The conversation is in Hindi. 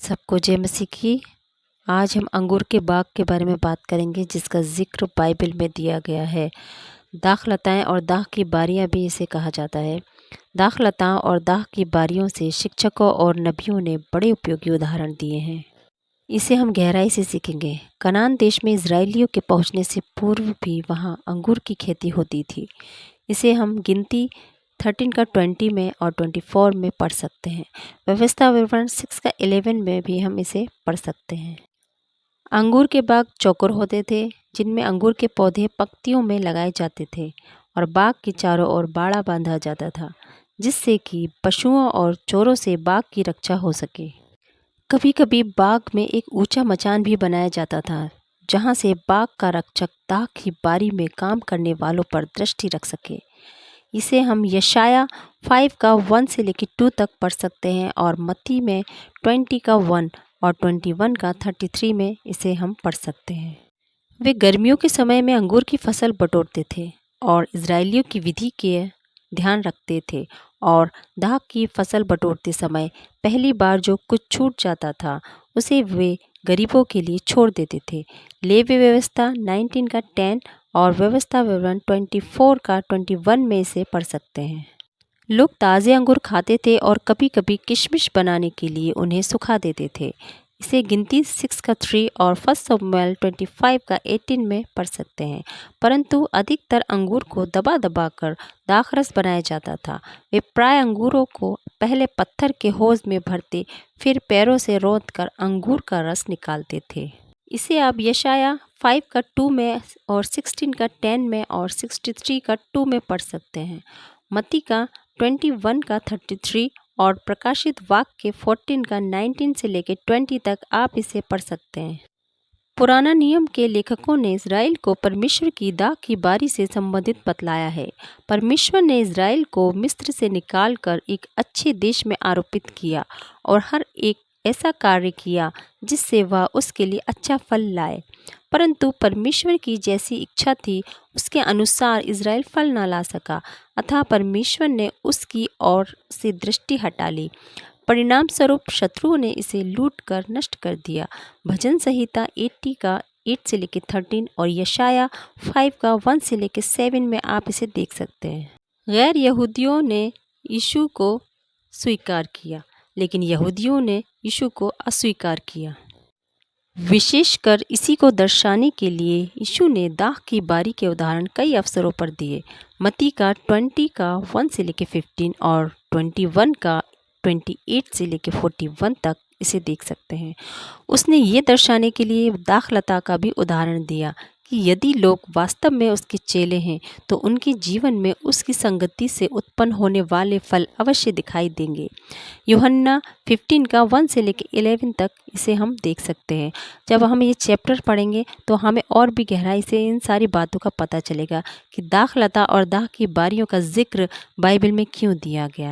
सबको जय मसीह की। आज हम अंगूर के बाग के बारे में बात करेंगे जिसका जिक्र बाइबल में दिया गया है। दाखलताएं और दाख की बारियां भी इसे कहा जाता है। दाखलताओं और दाख की बारियों से शिक्षकों और नबियों ने बड़े उपयोगी उदाहरण दिए हैं। इसे हम गहराई से सीखेंगे। कनान देश में इजरायलियों के पहुंचने से पूर्व भी वहां अंगूर की खेती होती थी। इसे हम गिनती 13 का 20 में और 24 में पढ़ सकते हैं। व्यवस्था विवरण 6 का 11 में भी हम इसे पढ़ सकते हैं। अंगूर के बाग चौकोर होते थे जिनमें अंगूर के पौधे पंक्तियों में लगाए जाते थे और बाग के चारों ओर बाड़ा बांधा जाता था जिससे कि पशुओं और चोरों से बाग की रक्षा हो सके। कभी कभी बाग में एक ऊंचा मचान भी बनाया जाता था जहां से बाग का रक्षक दाख की बारी में काम करने वालों पर दृष्टि रख सके। इसे हम यशाया 5 का 1 से लेकर 2 तक पढ़ सकते हैं और मत्ती में 20 का 1 और 21 का 33 में इसे हम पढ़ सकते हैं। वे गर्मियों के समय में अंगूर की फसल बटोरते थे और इजरायलियों की विधि के ध्यान रखते थे और दाख की फसल बटोरते समय पहली बार जो कुछ छूट जाता था उसे वे गरीबों के लिए छोड़ देते थे। लेवी व्यवस्था 19 का 10 और व्यवस्था विवरण 24 का 21 में इसे पढ़ सकते हैं। लोग ताज़े अंगूर खाते थे और कभी कभी किशमिश बनाने के लिए उन्हें सुखा देते थे। इसे गिनती 6 का 3 और 1 शमूएल 25 का 18 में पढ़ सकते हैं। परंतु अधिकतर अंगूर को दबा दबा कर दाखरस बनाया जाता था। वे प्राय अंगूरों को पहले पत्थर के होज में भरते फिर पैरों से रौंद कर अंगूर का रस निकालते थे। इसे आप यशाया 5 का 2 में और 16 का 10 में और 63 का 2 में पढ़ सकते हैं। मत्ती का 21 का 33 और प्रकाशित वाक्य 14 का 19 से लेकर 20 तक आप इसे पढ़ सकते हैं। पुराना नियम के लेखकों ने इज़राइल को परमेश्वर की दाख की बारी से संबंधित बतलाया है। परमेश्वर ने इज़राइल को मिस्र से निकालकर एक अच्छे देश में आरोपित किया और हर एक ऐसा कार्य किया जिससे वह उसके लिए अच्छा फल लाए। परंतु परमेश्वर की जैसी इच्छा थी उसके अनुसार इज़राइल फल न ला सका, अतः परमेश्वर ने उसकी ओर से दृष्टि हटा ली। परिणाम स्वरूप शत्रुओं ने इसे लूट कर नष्ट कर दिया। भजन संहिता 80 का 8 से लेकर 13 और यशाया 5 का 1 से लेकर 7 में आप इसे देख सकते हैं। गैर यहूदियों ने यीशु को स्वीकार किया लेकिन यहूदियों ने यीशु को अस्वीकार किया। विशेषकर इसी को दर्शाने के लिए यीशु ने दाख की बारी के उदाहरण कई अवसरों पर दिए। मत्ती का 20 का 1 से लेकर 15 और 21 का 28 से लेकर 41 तक इसे देख सकते हैं। उसने ये दर्शाने के लिए दाखलता का भी उदाहरण दिया कि यदि लोग वास्तव में उसके चेले हैं तो उनके जीवन में उसकी संगति से उत्पन्न होने वाले फल अवश्य दिखाई देंगे। यूहन्ना 15 का 1 से लेकर 11 तक इसे हम देख सकते हैं। जब हम ये चैप्टर पढ़ेंगे तो हमें और भी गहराई से इन सारी बातों का पता चलेगा कि दाखलता और दाख की बारियों का जिक्र बाइबल में क्यों दिया गया है।